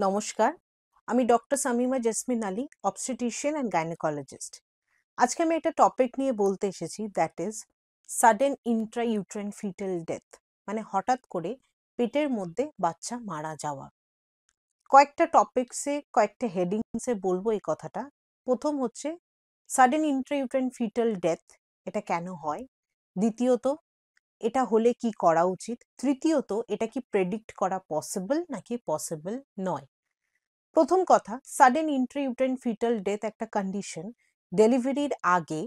নমস্কার, আমি doctor Samima Jesmin Ali, obstetrician and gynaecologist. আজকে আমি একটা টপিক নিয়ে বলতে এসেছি, that is sudden intrauterine fetal death, মানে হঠাৎ করে পেটের মধ্যে বাচ্চা মারা যাওয়া। কয়েকটা টপিকসে, কয়েকটা হেডিংসে বলবো এই কথাটা। প্রথম হচ্ছে সাডেন ইন্ট্রাইউটেরাইন ফিটাল ডেথ, এটা কেন হয়? দ্বিতীয়ত, এটা হলে কি করা উচিত? তৃতীয়ত, এটা কি প্রেডিক্ট করা পসিবল নাকি পসিবল নয়? প্রথম কথা, সাডেন ইন্ট্রাইউটেরাইন ফিটাল ডেথ একটা কন্ডিশন, ডেলিভারির আগে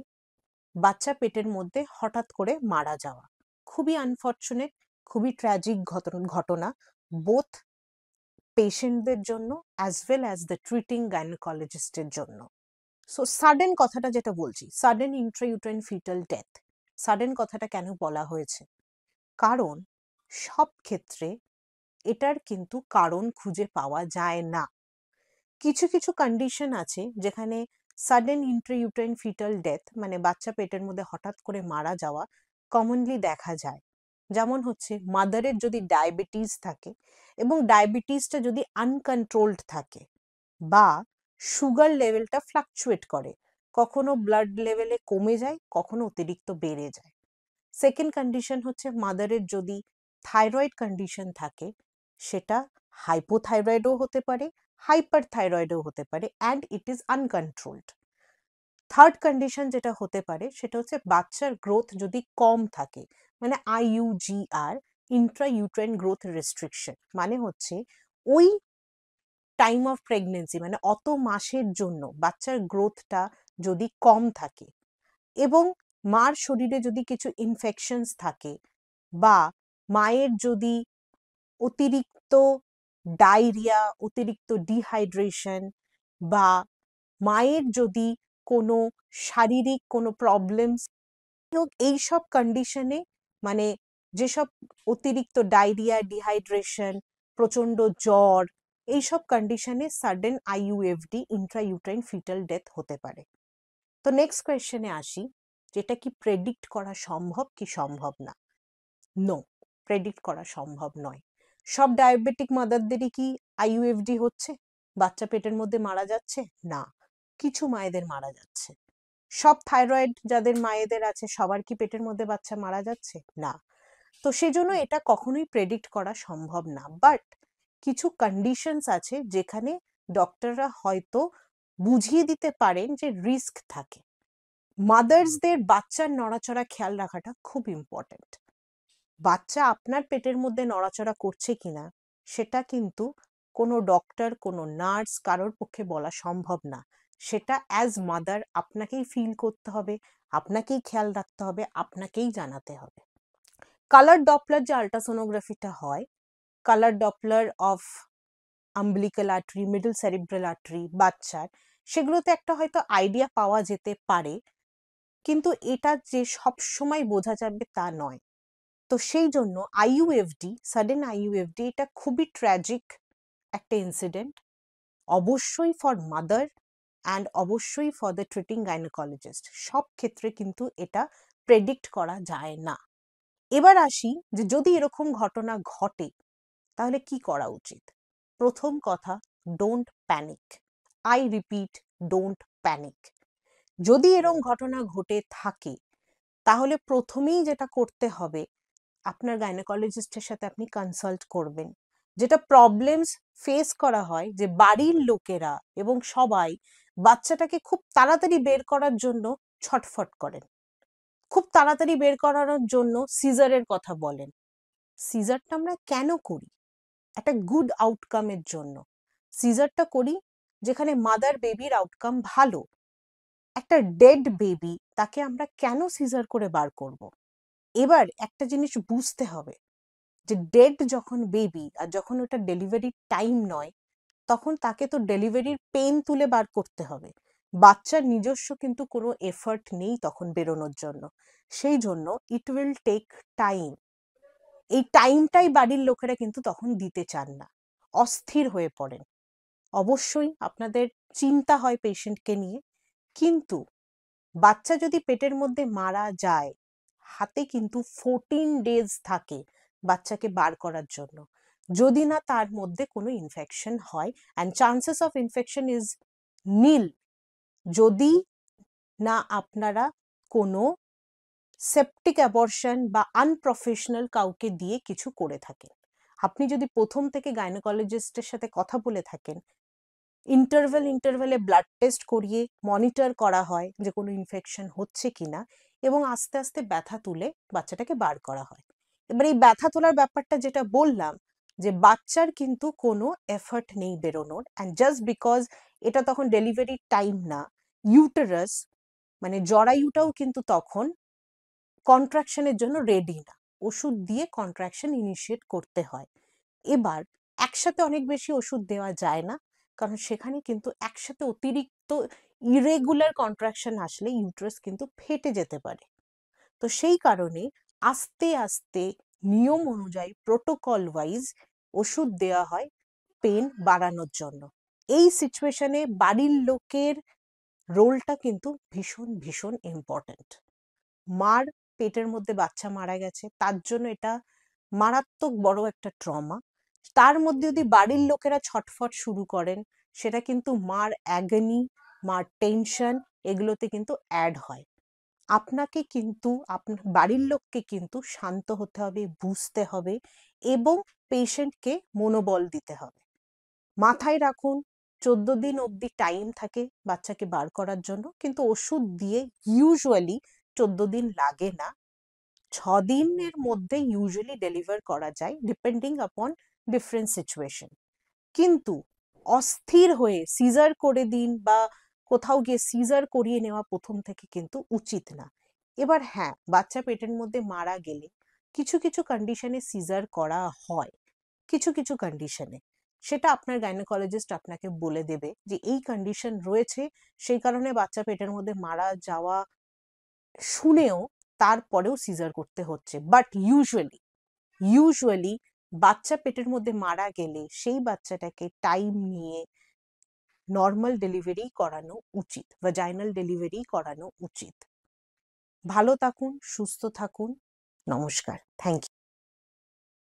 বাচ্চা পেটের মধ্যে হঠাৎ করে মারা যাওয়া। খুবই আনফর্চুনেট, খুবই ট্র্যাজিক ঘটনা, বোথ পেশেন্টদের জন্য as well as the treating গাইনোকোলজিস্টের জন্য। সো সাডেন কথাটা যেটা বলছি, sudden intrauterine fetal death, sudden কথাটা কেন বলা হয়েছে? কারণ সব ক্ষেত্রে এটার কিন্তু কারণ খুঁজে পাওয়া যায় না। কিছু কিছু কন্ডিশন আছে যেখানে সাডেন ইন্ট্রাইউটেরাইন ফিটাল ডেথ, মানে বাচ্চা পেটের মধ্যে হঠাৎ করে মারা যাওয়া, কমনলি দেখা যায়। যেমন হচ্ছে মাদারের যদি ডায়াবেটিস থাকে এবং ডায়াবেটিসটা যদি আনকন্ট্রোলড থাকে, বা সুগার লেভেলটা ফ্লাকচুয়েট করে, কখনো ব্লাড লেভেলে কমে যায়, কখনো অতিরিক্ত বেড়ে যায়। সেকেন্ড কন্ডিশন হচ্ছে মাদারের যদি থাইরয়েড কন্ডিশন থাকে, সেটা হাইপোথাইরয়েডও হতে পারে, হাইপার থাইরয়েডও হতে পারে, and it is uncontrolled. Third condition যেটা হতে পারে সেটা হচ্ছে বাচ্চার গ্রোথ যদি কম থাকে, মানে IUGR, Intra uterine growth restriction, মানে হচ্ছে ওই টাইম অফ প্রেগনেন্সি, মানে অত মাসের জন্য বাচ্চার গ্রোথটা যদি কম থাকে, এবং মার শরীরে যদি কিছু ইনফেকশনস থাকে, বা মায়ের যদি অতিরিক্ত ডায়রিয়া, অতিরিক্ত ডিহাইড্রেশন, বা মায়ের যদি কোনো শারীরিক কোনো প্রবলেমস হোক, এইসব কন্ডিশনে, মানে যেসব অতিরিক্ত ডায়রিয়া, ডিহাইড্রেশন, প্রচন্ড জ্বর, এইসব কন্ডিশনে সাডেন IUFD, ইন্ট্রাইউট্রাইন ফিটাল ডেথ হতে পারে। তো নেক্সট কোয়েশ্চেনে আসি, যেটা কি প্রেডিক্ট করা সম্ভব কি সম্ভব না? নো, প্রেডিক্ট করা সম্ভব নয়। সব ডায়াবেটিক মাদারদেরই কি IUFD হচ্ছে, বাচ্চা পেটের মধ্যে মারা যাচ্ছে? না, কিছু মায়েদের মারা যাচ্ছে। সব থাইরয়েড যাদের মায়েদের আছে সবার কি পেটের মধ্যে বাচ্চা মারা যাচ্ছে? না। তো সেজন্য এটা কখনোই প্রেডিক্ট করা সম্ভব না। বাট কিছু কন্ডিশনস আছে যেখানে ডক্টররা হয়তো বুঝিয়ে দিতে পারেন যে রিস্ক থাকে। মাদার্সদের বাচ্চার নড়াচড়া খেয়াল রাখাটা খুব ইম্পর্টেন্ট। বাচ্চা আপনার পেটের মধ্যে নড়াচড়া করছে কিনা সেটা কিন্তু কোনো ডক্টর, কোনো নার্স, কারোর পক্ষে বলা সম্ভব না। সেটা অ্যাজ মাদার আপনাকেই ফিল করতে হবে, আপনাকেই খেয়াল রাখতে হবে, আপনাকেই জানাতে হবে। কালার ডপলার যে আল্ট্রাসোনোগ্রাফিটা হয়, colour Doppler of umbilical artery, middle cerebral artery বাচ্চার, সেগুলোতে একটা হয়তো আইডিয়া পাওয়া যেতে পারে, কিন্তু এটা যে সব সময় বোঝা যাবে তা নয়। তো সেই জন্য IUFD, সাডেন IUFD, এটা খুবই ট্র্যাজিক একটা ইনসিডেন্ট, অবশ্যই ফর মাদার অ্যান্ড অবশ্যই ফর দ্য ট্রিটিং গাইনোকোলজিস্ট। সব ক্ষেত্রে কিন্তু এটা প্রেডিক্ট করা যায় না। এবার আসি যে যদি এরকম ঘটনা ঘটে তাহলে কি করা উচিত। প্রথম কথা, don't panic. I repeat, don't panic. যদি এরকম ঘটনা ঘটে থাকে তাহলে প্রথমেই যেটা করতে হবে, আপনার গাইনোকোলজিস্টের সাথে আপনি কনসাল্ট করবেন। যেটা প্রবলেমস ফেস করা হয় যে বাড়ির লোকেরা এবং সবাই বাচ্চাটাকে খুব তাড়াতাড়ি বের করার জন্য ছটফট করেন, খুব তাড়াতাড়ি বের করানোর জন্য সিজারের কথা বলেন। সিজারটা আমরা কেন করি? একটা গুড আউটকামের জন্য সিজারটা করি, যেখানে মাদার বেবির আউটকাম ভালো। একটা ডেড বেবি, তাকে আমরা কেন সিজার করে বার করব? এবার একটা জিনিস বুঝতে হবে যে ডেড যখন বেবি, আর যখন ওটা ডেলিভারির টাইম নয়, তখন তাকে তো ডেলিভারির পেন তুলে বার করতে হবে। বাচ্চার নিজস্ব কিন্তু কোনো এফার্ট নেই তখন বেরোনোর জন্য। সেই জন্য ইট উইল টেক টাইম। এই টাইমটাই বাড়ির লোকেরা কিন্তু তখন দিতে চান না, অস্থির হয়ে পড়েন। অবশ্যই আপনাদের চিন্তা হয় পেশেন্টকে নিয়ে, কিন্তু বাচ্চা যদি পেটের মধ্যে মারা যায়, হাতে কিন্তু 14 ডেজ থাকে বাচ্চাকে বার করার জন্য। যদি না তার মধ্যে কোনো ইনফেকশন হয়, and chances of infection is nil যদি না আপনারা কোনো সেপটিক অ্যাবর্শন বা আনপ্রফেশনাল কাউকে দিয়ে কিছু করে থাকেন। আপনি যদি প্রথম থেকে গাইনোকোলজিস্টের সাথে কথা বলে থাকেন, ইন্টারভ্যালে ব্লাড টেস্ট করিয়ে মনিটর করা হয় যে কোনো ইনফেকশন হচ্ছে কিনা, এবং আস্তে আস্তে ব্যথা তুলে বাচ্চাটাকে বার করা হয়। এবার এই ব্যথা তোলার ব্যাপারটা যেটা বললাম, যে বাচ্চার কিন্তু কোনো এফর্ট নেই বেরোনোর, অ্যান্ড জাস্ট বিকজ এটা তখন ডেলিভারির টাইম না, ইউটেরাস মানে জরায়ুটাও কিন্তু তখন কন্ট্রাকশনের জন্য রেডি না, ওষুধ দিয়ে কন্ট্রাকশন ইনিশিয়েট করতে হয়। এবার একসাথে অনেক বেশি ওষুধ দেওয়া যায় না, কারণ সেখানে কিন্তু একসাথে অতিরিক্ত ইরেগুলার কন্ট্রাকশন আসলে ইউট্রাস কিন্তু ফেটে যেতে পারে। তো সেই কারণে আস্তে আস্তে নিয়ম অনুযায়ী প্রোটোকল ওয়াইজ ওষুধ দেওয়া হয় পেন বাড়ানোর জন্য। এই সিচুয়েশনে বাড়ির লোকের রোলটা কিন্তু ভীষণ ভীষণ ইম্পর্ট্যান্ট। মার পেটের মধ্যে বাচ্চা মারা গেছে, তার জন্য এটা মারাত্মক বড় একটা ট্রমা। তার মধ্যে যদি বাড়ির লোকেরা ছটফট শুরু করেন, সেটা কিন্তু মার অ্যাগনি, মার টেনশন, এগুলোতে কিন্তু অ্যাড হয়। আপনাকে কিন্তু আপনার বাড়ির লোককে কিন্তু শান্ত হতে হবে, বুঝতে হবে, এবং পেশেন্টকে মনোবল দিতে হবে। মাথায় রাখুন, 14 দিন অবধি টাইম থাকে বাচ্চাকে বার করার জন্য, কিন্তু ওষুধ দিয়ে ইউজুয়ালি 14 দিন লাগে না। 6 দিনের মধ্যে ইউজুয়ালি ডেলিভার করা যায়, ডিপেন্ডিং আপন ডিফারেন্ট সিচুয়েশন। কিন্তু অস্থির হয়ে সিজার করে দিন বা কোথাও গিয়ে সিজার করিয়ে নেওয়া প্রথম থেকে কিন্তু উচিত না। এবার হ্যাঁ, বাচ্চা পেটের মধ্যে মারা গেলে কিছু কিছু কন্ডিশনে সিজার করা হয়, কিছু কিছু কন্ডিশনে। সেটা আপনার গাইনোকোলজিস্ট আপনাকে বলে দেবে যে এই কন্ডিশন রয়েছে, সেই কারণে বাচ্চা পেটের মধ্যে মারা যাওয়া শুনেও তারপরেও সিজার করতে হচ্ছে। বাট ইউজুয়ালি বাচ্চা পেটের মধ্যে মারা গেলে সেই বাচ্চাটাকে টাইম নিয়ে নর্মাল ডেলিভারি করানো উচিত, ভ্যাজাইনাল ডেলিভারি করানো উচিত। ভালো থাকুন, সুস্থ থাকুন, নমস্কার, থ্যাংক ইউ।